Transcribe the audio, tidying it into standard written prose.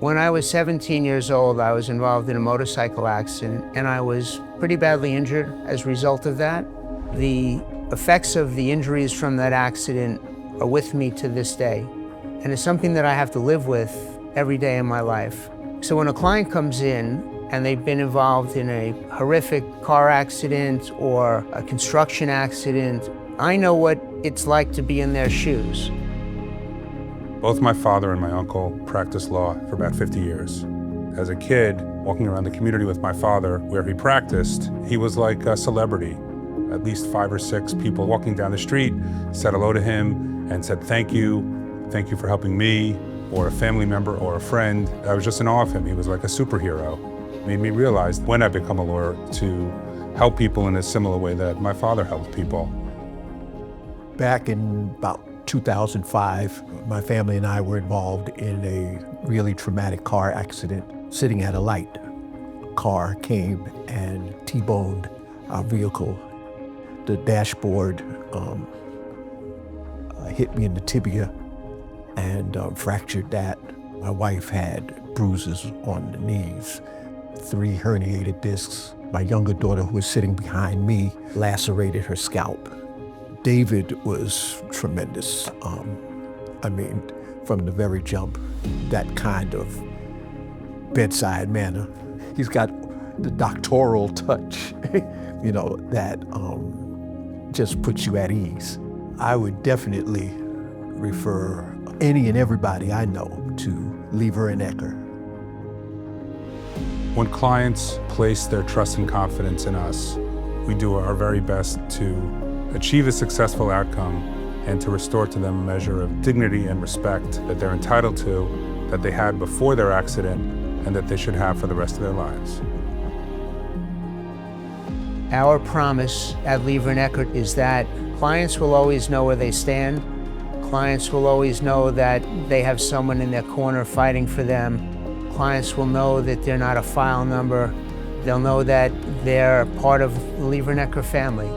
When I was 17 years old, I was involved in a motorcycle accident, and I was pretty badly injured as a result of that. The effects of the injuries from that accident are with me to this day, and it's something that I have to live with every day in my life. So when a client comes in and they've been involved in a horrific car accident or a construction accident, I know what it's like to be in their shoes. Both my father and my uncle practiced law for about 50 years. As a kid, walking around the community with my father where he practiced, he was like a celebrity. At least 5 or 6 people walking down the street said hello to him and said thank you for helping me, or a family member or a friend. I was just in awe of him. He was like a superhero. It made me realize when I become a lawyer to help people in a similar way that my father helped people. Back in about 2005, my family and I were involved in a really traumatic car accident. Sitting at a light, a car came and T-boned our vehicle. The dashboard hit me in the tibia and fractured that. My wife had bruises on the knees, 3 herniated discs. My younger daughter, who was sitting behind me, lacerated her scalp. David was tremendous. I mean, from the very jump, that kind of bedside manner. He's got the doctoral touch, you know, that just puts you at ease. I would definitely refer any and everybody I know to Lever Ecker. When clients place their trust and confidence in us, we do our very best to achieve a successful outcome and to restore to them a measure of dignity and respect that they're entitled to, that they had before their accident, and that they should have for the rest of their lives. Our promise at Lever Ecker is that clients will always know where they stand. Clients will always know that they have someone in their corner fighting for them. Clients will know that they're not a file number. They'll know that they're part of the Lever Ecker family.